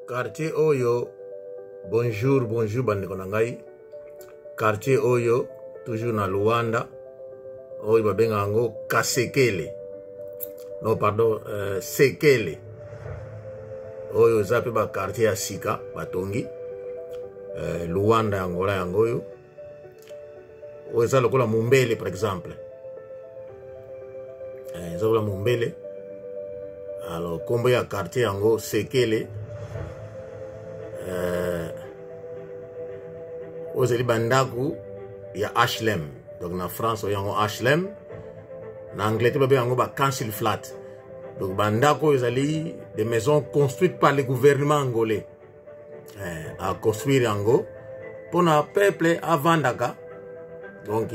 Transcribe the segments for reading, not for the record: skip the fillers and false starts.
Quartier Oyo, bonjour bande konangai. Quartier Oyo, toujours na Luanda. Oyo babenga yango Kasekele. Non, pardon, Sekele. Oyo zape ba quartier ya Sika, batongi. Luanda yangola yangoyo. Oyo za lokola Mumbele, par exemple. Za lokola Mumbele. Alors, kombo ya quartier yango Sekele. Ozeli bandaku ya HLM. Donc na France yango HLM. Na Angleterre yango ba council flat. Donc bandako ezali des maisons construites par le gouvernement angolais. À construire yango pour na peuple à vandaka. Donc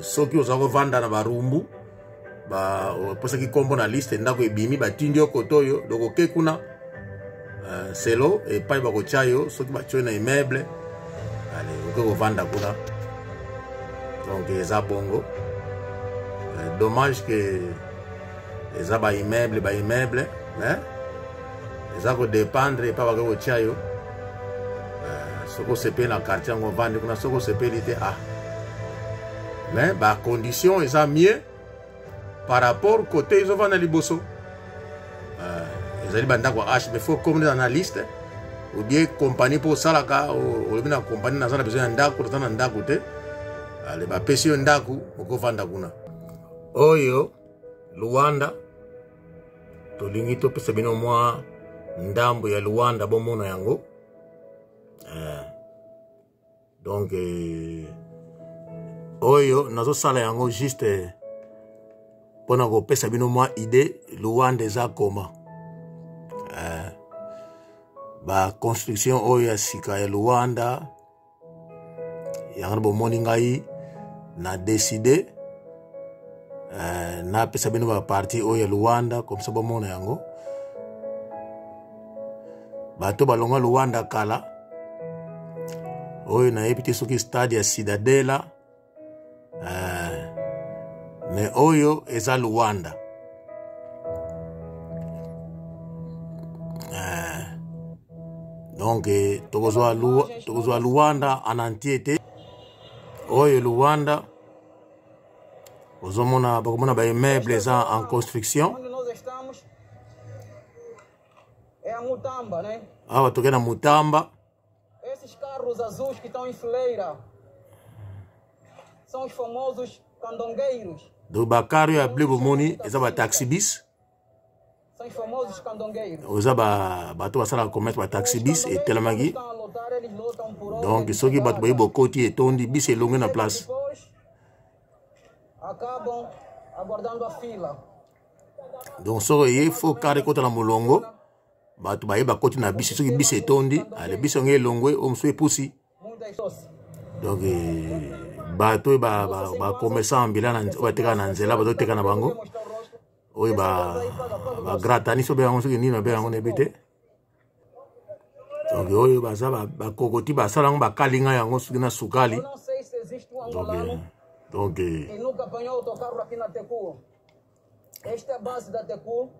soki ozako vanda na barumbu ba posa ki kombo na liste ndako ebimi ba tindio kotoyo donc okekuna selo et pas ba kochayo soki ba tchoina immeuble. Allez, on va vendre là. Donc, les abongo. Dommage que les abas immeubles, mais les abos dépendre et pas avoir au tchayo. Ce qu'on se paye dans le quartier, on vend, on a ce qu'on se paye l'été. Mais, bah, condition, ils ont mieux par rapport au côté, ils ont vendu les bossos. Ils ont dit, bah, d'accord, mais il faut comme des analystes. Ou bien compagnie pour salaka ou bien compagnie n'a pas besoin d'andako dans ndako te ale ba pesi ndako oko vanda kuna oyo Luanda to lingi to pesa bino mwa ndambo ya Luanda bomona yango donc oyo nazo sala yango juste pona ko pesa bino mwa idée Luanda za koma ba construction oyo ya sika ya Luanda yango bomoni ngai na décider na pesa bino ba parti oyo ya Luanda comme ça bomona yango bato balonga Luanda kala oyo na epite soki stade ya Cidadela mais oyo eza Luanda. Donc, tokozwa Luanda en entier. Oyo Luanda, ozomona bakomona ba immeubles en construction. É a Mutamba, né? Ah, toquei na Mutamba. Esses carros azuis que estão em fileira são os famosos candongueiros. Do Bacário a Blue Moni, essa ba taxi bis. São os famosos candongueiros. Oza bato basala commerce ba taxi bis et telemagi. Donc soki bato bayi bokoti etondi bis elongo na place. Acabam aguardando a fila. Donc so ye faut carré kota na molongo. Bato bayi bakoti na bis soki bis etondi, ale bis ngé longwe o mso epusi. Donc bato ba commerçant ambila na bateka na nzela bato teka na bango. Oye ba gratani so be yango soki nino be yango nebite. Donc oye ba za ba kokoti ba sala ngo ba kalinga yango soki na sukali. Donc e nunca apanhou autocarro aqui na Tecu. Esta é a base da Tecu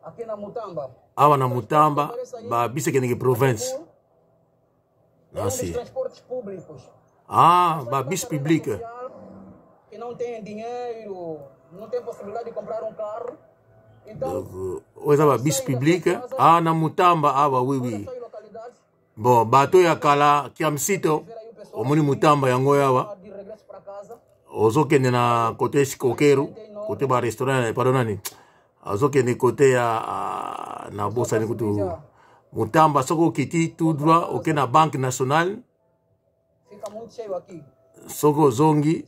aqui na Mutamba. Awa na Mutamba ba bise que province. Assim. Transportes públicos. Ah, ba bis public. Que não tem dinheiro, não tem possibilidade de comprar um carro. Então, oza ba bis public. Ah, na Mutamba awa oui. Bon, bato ya kala kiamsito omoni Mutamba yango yawa. Ozokende na côté Sikokeru, côté ba restaurant pardonani. Ozokende côté ya na bosa ni kutu Mutamba soko kiti tout droit aucun na Banque Nationale. Fica muito cheio aqui. Soko zongi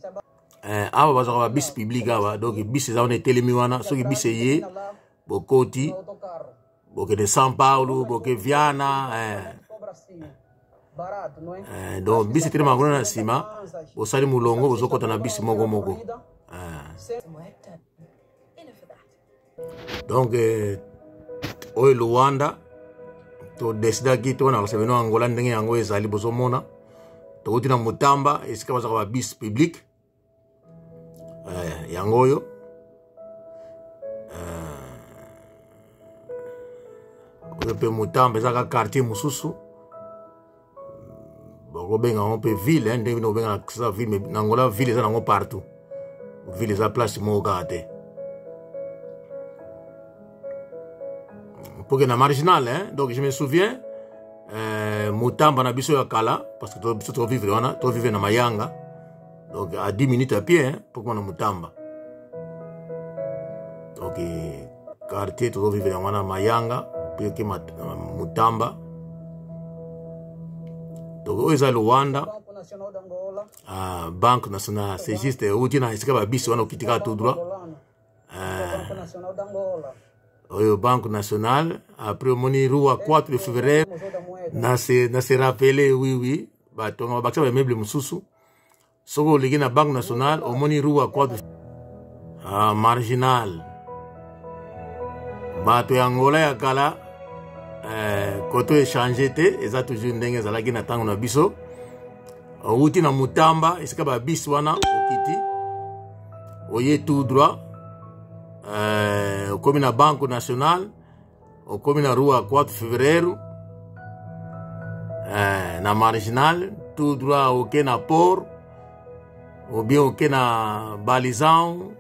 awa bazaka ba bis public awa donc bis za on telemi wana soki bis ye bokoti boke de São Paulo boke Viana barato, não é? Donc bis tele mangona na sima bosali mulongo bozokota na bis moko donc oyo Luanda to desida ki to na kosebeno Angola ndenge yango ezali bozomona to uti na Mutamba esika bazaka ba bis public yango oyo pe Mutamba ezaka quartier mususu bakobenga on pe ville hein ndenge nobenga na ville mais na Angola ville eza nango partout ville eza place moko kaka te pour que na marginal hein donc je me souviens Mutamba na biso ya kala parce que biso to vivre na Mayanga donc à 10 minutes à pied hein pour qu'on a Mutamba donc quartier to vivre na Mayanga puis que Mutamba donc oyo Luanda Banque nationale c'est juste utina isika ba biso wana okitika tout droit oyo Banque nationale après moni rua 4 de février na se rappeler oui batonga bakisa ba meuble mususu soko ligi na Banque nationale au moni rua 4 marginal bato ya Angola ya kala koto échanger te eza toujours ndenge ezalaki na tango na biso outi na Mutamba esika ba biso wana okiti oye tout droit okomi na Banque nationale okomi na rua 4 février na marginal tout droit oke na port ou bien oke na Balizão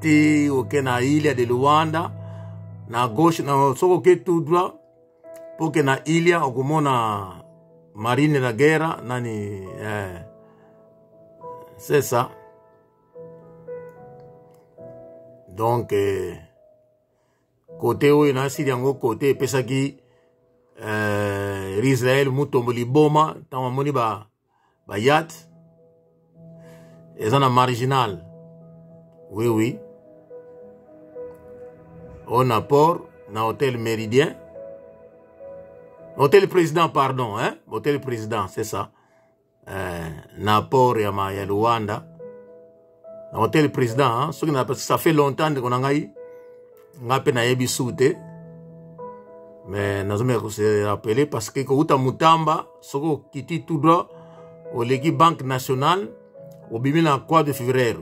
ti oke na Ilha de Luanda na gauche na soko ke tout droit pour que na Ilha okomona marine la guerre nani c'est ça donc côté oyo na sili yango côté pesaki Israël mutomboli boma tango moni ba yat ezana marginal oui on a port na hôtel Méridien hôtel président pardon hein hôtel président c'est ça na port ya Luanda na hôtel président hein ce que ça fait longtemps que on a ngai ngape na yebi soute mais nazome se rappeler parce que ko uta Mutamba soko kiti tout droit au legi Banque nationale au bimi na 4 de février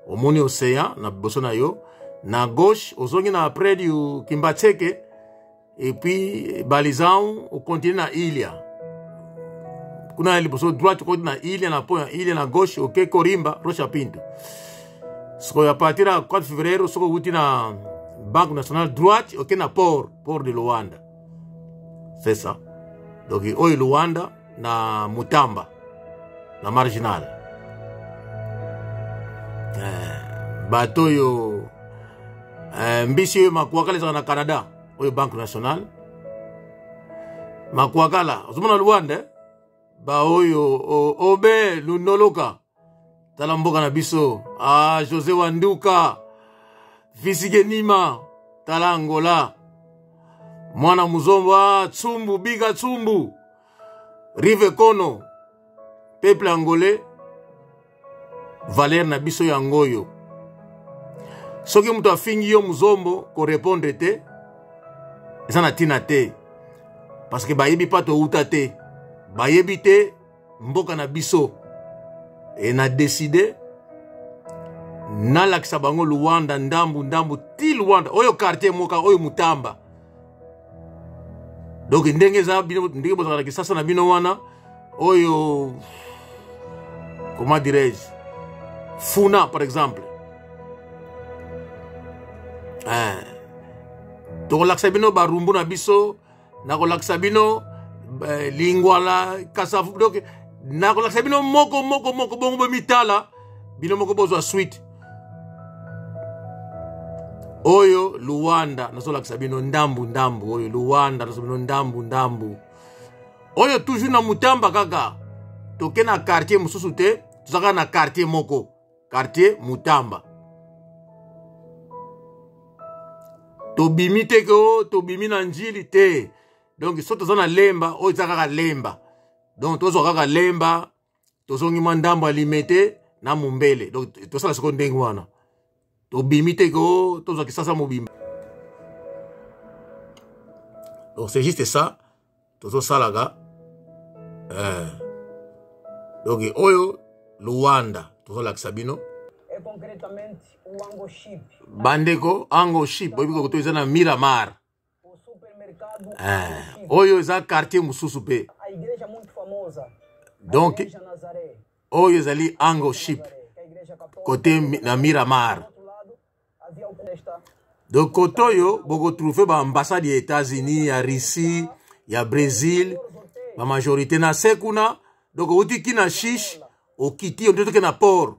au moni océan na bosona yo na gauche ozongi na après du Kimbatseke et puis Balizão au continent na Ilha kuna liboso droite côté na Ilha na point Ilha na gauche ok Corimba Rocha Pinto soko ya partir à 4 février soko uti na Banque nationale droite ok na port de Luanda c'est ça donc oyo Luanda na Mutamba na marginal bato yo mbisi makwakala ezaka na Canada oyo Banque nationale makwakala ozomona Luanda ba oyo obe lunoloka tala mboka na biso José Wanduka Visige Nima tala Angola mwana muzomba Tsumbu Biga Tsumbu Rive Kono peuple angolais Valère na biso ya ngoyo soki mutu afingi yo muzombo ko répondre te eza na tina te parce que bayebi pa to uta te bayebi te mboka na biso et na décidé na lakisa bango Luanda ndambu ti Luanda oyo quartier moka oyo Mutamba donc ndenge za bino ndenge bozala kisasa na bino wana oyo comment dirais-je Funa par exemple to lakisa bino barumbu na biso na ko lakisa bino lingwala kasafu donc na ko lakisa bino moko bongo bo mitala bino moko bozwa suite oyo Luanda naso lakisa bino ndambu oyo Luanda naso bino ndambu oyo toujours na Mutamba kaka toke na quartier mususu te tozaka na quartier moko quartier Mutamba tobimi te ko tobimi na njili te donc so tozana lemba oyo tsaka lemba donc tozo kaka lemba tozongi mandambo alimete na mumbele donc tosala siko ndenge wana tobimi te ko tozo kisasa mobimba donc c'est juste ça tozo salaga donc oyo Luanda tozo lakisa bino et concrètement o Ango Ship bandeko Ango Ship boyiko ko toza na Miramar o supermercado Oyo eza quartier mususu pe. A igreja muito famosa. Donc, Igreja Nazaré. oyo ezali Angle Ship, Que a igreja católica. côté na Miramar. Do outro lado, havia o esta. Donc, côté oyo, boko trouvé ba ambassade des États-Unis, ya Russie, ya Brésil, ba majorité na sekuna. Donc, outi ki na shish, okiti, on te na port.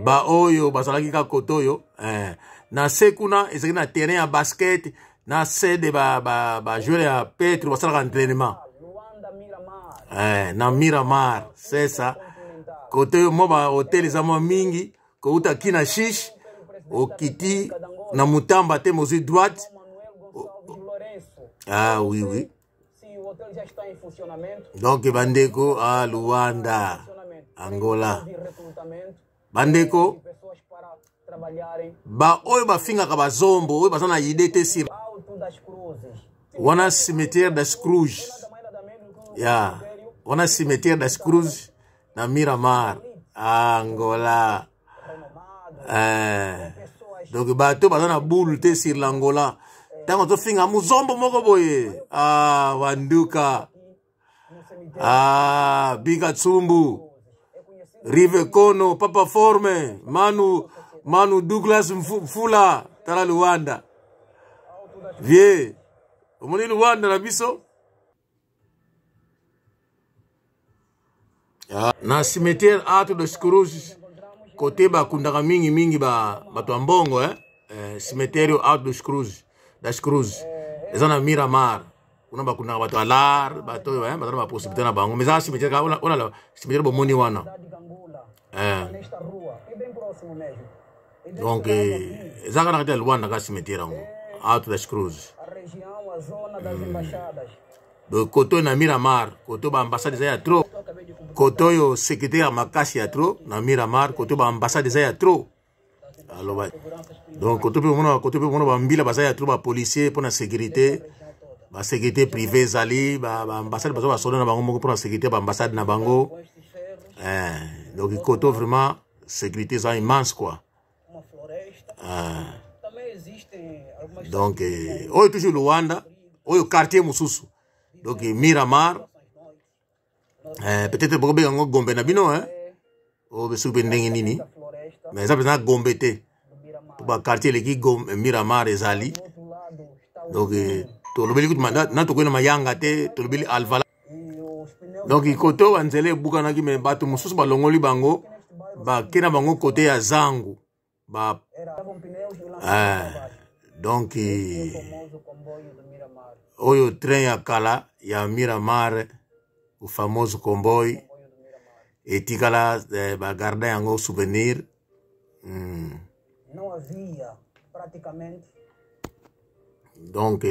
Ba oyo, basalaki ka côté oyo, na sekuna, ezaki na terrain ya basket, na sede ba joueur ya Petro, basalaka entraînement. Luanda Miramar. Na Miramar, c'est ça. Côté mo ba hotel ezamo mingi, ko uta kina shish, okiti na mutamba te mozi droite. Manuel Gonçalves Lourenço. Ah oui oui. Se o hotel já está em funcionamento. Donc bandeko a Luanda, Angola. De recrutamento. Bandeko Pessoas para trabalharem. ba oyo ba finga ka bazombo, oyo bazana idete sir. Alto das Cruzes. Wana cimetière das Cruz. Ya. Wana cimetière das Cruz na Miramar, Angola. Donc bato bazana boule te sur l'Angola. Tango to finga muzombo moko boye. Wanduka. Biga Tsumbu. Rive Kono, Papa Forme, Manu Douglas Mfula, Tala Luanda. Vie. Omoni Luanda na biso. Na cimetière Alto dos Cruzes, côté ba kundaka mingi ba mbongo cimetière Alto dos Cruzes, das Cruzes. Eza na Miramar. Kuna ba kundaka bato alar, bato bazana ba possibilité na bango. Mais ça cimetière ka ona la cimetière bomoni wana. Nesta rua. É bem próximo mesmo. Donc eza kana kati Luanda ka cimetière ngo. Alto das Cruzes. A região, a zona das embaixadas. Donc koto na Miramar, koto ba ambassade za ya trop. Koto yo secrétaire makasi ya trop na Miramar, koto ba ambassade za ya trop. Alors donc koto pe mona ba mbila ba za ya trop ba policier pour la sécurité, ba sécurité privée zali, ba ambassade ba za ba soda na bango moko pour la sécurité ba ambassade na bango. Donc koto vraiment sécurité za immense quoi. Uma floresta. Também existem algumas. Donc oyo toujours Luanda, oyo quartier mususu. Donc Miramar. Peut-être beaucoup de Gombe na bino o be soupe ndenge nini mais ça besoin Gombe te pour ba quartier leki Gombe Miramar ezali donc to lobeli ku mandat na to ko na mayanga te to lobeli alvala donc ikoto wanzele bukana ki me bato mususu balongoli bango ba kena bango côté ya Zangu ba donc oyo train ya kala ya Miramar, o famoso comboio, e tikala bagarda yango souvenir. Não havia praticamente. Donc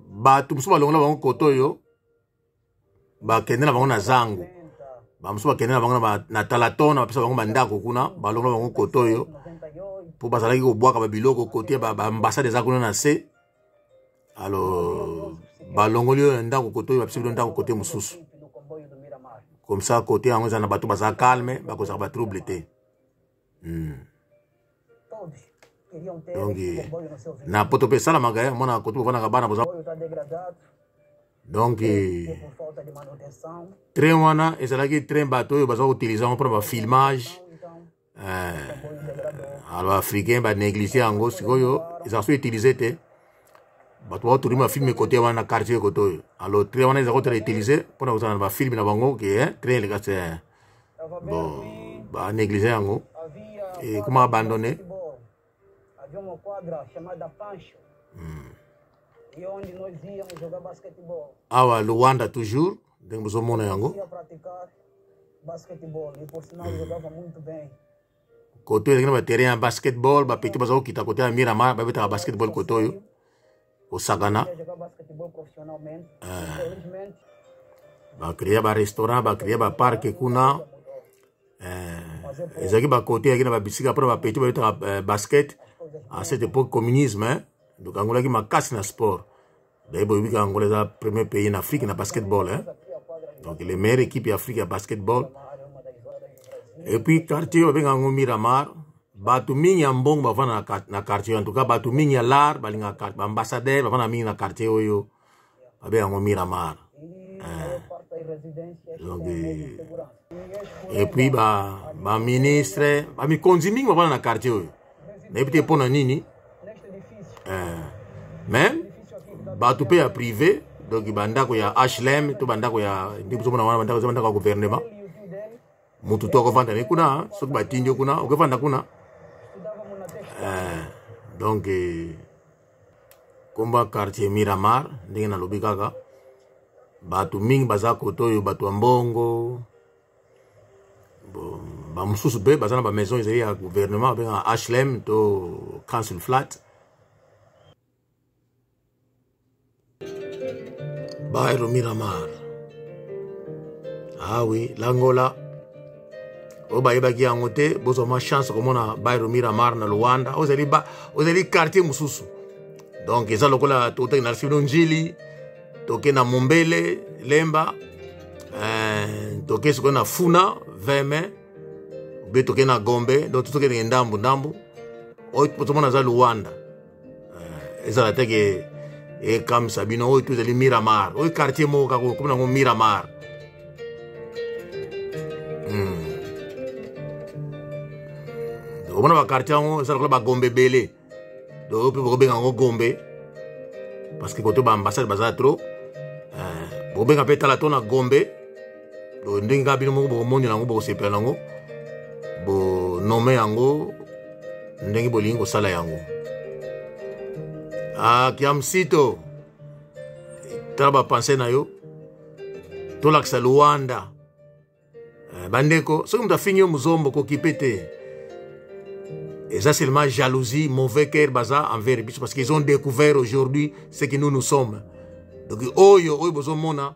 bato musu balongola bango koto yo bakende na bango na Zangu, bamusu bakende na bango na Talatona bapesa bango bandako kuna balongola bango koto yo po bazalaki kobwaka babiloko kote ba ambassade eza kuna na se. Alors balongoli yo ndako koto yo bapesa ndako kote mususu. Comme ça, côté en faisant bateau basa calme, ba cause ba trouble te. Donc na poto pe sala magaye, mona koto vana ka bana boza. Donc train wana ezalaki train bateau baza utiliser pour ba filmage. Alors africain ba négliger ango sikoyo, ils ont utilisé te. Bato wa turima filme côté wana quartier koto. Alors train wana ezako utiliser pour na usana ba film na bango ke train le gase bon ba négliger ango et comment abandonner. Havia uma quadra chamada Pancho. E onde nós íamos jogar basquetebol. Awa Luanda toujours, donc vous mona yango. Ia praticar basquetebol e por sinal jogava muito bem. Koto ele na terrain basquetebol, ba petit bazo kita côté a Miramar, ba beta basquetebol koto yo. O Sagana. Jogar basquetebol profissionalmente. Infelizmente. Ba créer ba restaurant, ba créer ba parc kuna. Ezaki ba côté akina ba bisika pour ba petit ba beta basket. À cette époque communisme, donc Angola qui m'a cassé dans le sport. D'abord, Angola est le premier pays en Afrique dans le basketball. Donc les meilleures équipes africaines à basketball. Et puis quartier avec Miramar, batu mingi ya mbongo bavana na quartier, en tout cas batu mingi ya lar balinga quartier, ambassadeur bavana mingi na quartier oyo babe yango Miramar. Donc et puis ba ministre ba mi konzi mingi bavana na quartier oyo na epite pona nini même batu pe ya privé, donc bandako ya HLM to bandako ya ndibuzo mona wana bandako ya gouvernement mutu to ko vanda ne kuna soki batindio kuna okevanda kuna. Donc komba quartier Miramar ndenge na lobi kaka batu mingi baza koto oyo batu ya mbongo ba mususu be baza na ba maison ezali ya gouvernement benga HLM to council flat. Bairro Miramar. Ah oui, l'Angola. Oba yebaki yango te, bozo ma chance komona Bairro Miramar na Luanda. Ozali quartier mususu. Donc eza lokola tote na Sino Njili, toke na Mumbele, Lemba, toke siko na Funa, Veme, be toke na Gombe, donc toke na ndambu. Oyo pozomona za Luanda. Eza la teke et comme Sabino, oyo tozali Miramar, oyo quartier mo kako komona ngo Miramar. Omona ba quartier ngo eza lokola ba Gombe belé. Donc pe bobenga ngo Gombe parce que koto ba ambassade baza trop. Bobenga pe tala tona Gombe. Do ndinga bino mo bo moni nango bo sepela nango. Bo nome yango ndenge bolingo sala yango. Kiamsito taba pense na yo tolakisa Luanda bandeko soki mutu afingi yo muzombo kokipete et ça seulement jalousie, mauvais cœur baza envers biso parce qu'ils ont découvert aujourd'hui ce que nous sommes. Donc oyo bozo mona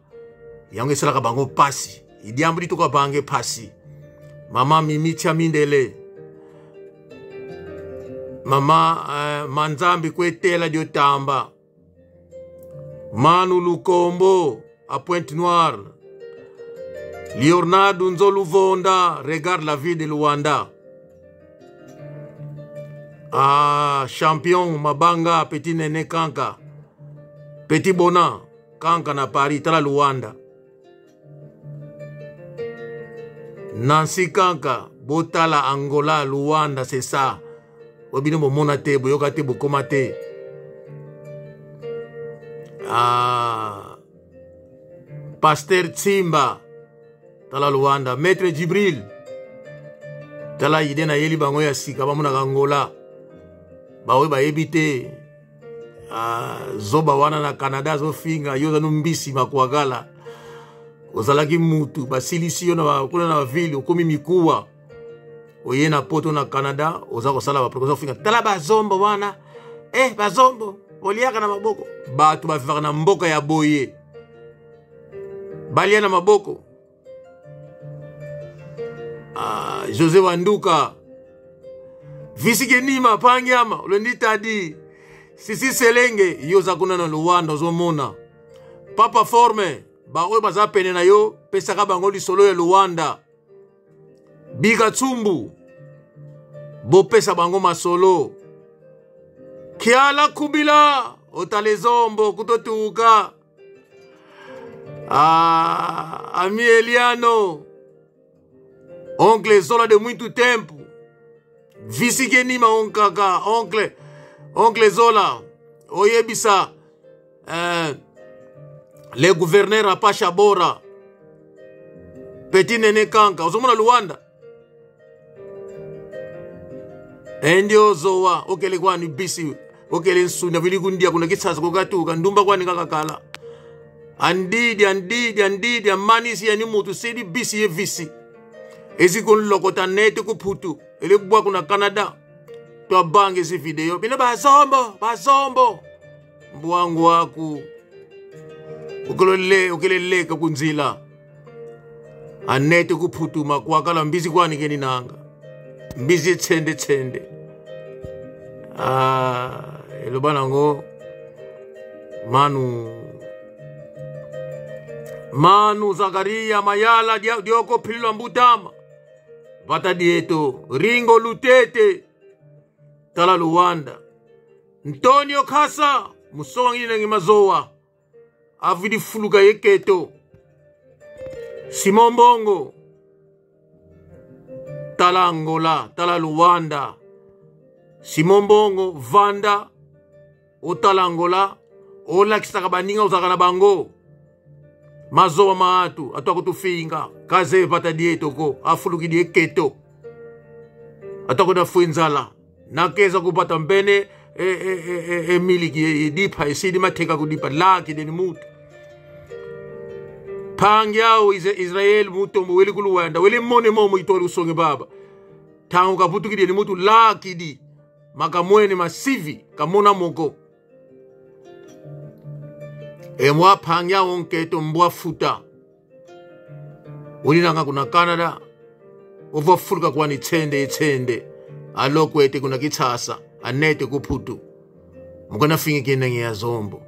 yango esalaka bango pasi idiambuli to ko bange pasi. Mama Mimi Chamindele, Mama Manzambi Kwetela Diotamba, Manu Lukombo à Pointe-Noire, Leonardo Nzolu Vonda regarde la vie de Luanda. Champion Mabanga Petit Nene Kanka, Petit Bona Kanka na Paris tala Luanda. Nancy Kanka Botala Angola Luanda, c'est ça. Obino momona te boyoka te bokoma te. Pasteur Tsimba tala Luanda, Maître Djibril tala idena yeli bango ya sika bamona Angola bawe ba ebite zoba wana na Canada zo finga yoza numbisi makwagala ozalaki mutu basilisi yo na kuna na ville okomi mikuwa oye na poto na Canada oza kosala ba prokosa finga tala bazombo wana bazombo oliaka na maboko batu bafaka na mboka ya boye balia na maboko. José Wanduka Visike Nima Pangyama Olendita di Sisi Selenge yoza kuna na Luanda ozomona Papa Forme bawe baza pene na yo pesaka bango lisolo ya Luanda. Biga Tsumbu bo pesa bango masolo. Kiala Kubila otalezombo kutotuka. Ami Eliano Oncle Zola de muito tempo. Visike Nima onkaka Oncle Zola oyebisa le gouverneur Apache Bora Petit Nene Kanka ozomona Luanda endio zowa okele kwani bisi okele nsunda viligundia kuna kisasa kokatuka ndumba kwani kakakala andidi amanisi ya ni mutu sedi bisi ye visi ezikon lokota nete kuputu ele bwa kuna Canada to bange si video bina bazombo mbwangu waku ukelele kunzila anete kuputu makwakala mbizi kwani keni nanga mbizi tsende elo banango Manu Zakaria Mayala dioko pilwa mbutama Vata dieto Ringo Lutete tala Luanda Antonio Kasa musonga ngine ngimazowa avidi fuluka yeketo Simon Bongo tala Angola tala Luanda Simon Bongo Vanda otala Angola ola kisaka baninga uzakana bango mazowa maatu atwa kutufinga kaze pata dietoko afuluki dieketo atwa kuda fuenzala nakeza kupata mbene miliki dipa isidi mateka kudipa laki deni mutu pangyao Israel mutombo weli kuluwanda weli mone momo itori usonge baba tangu kaputuki deni mutu laki di makamwene masivi kamona moko mwa pangyao nketo mbwa futa ulinanga kuna Canada uva fuluka kwa ni tsende alokwete kuna kitasa anete kuputu mukona fingi kene ya zombo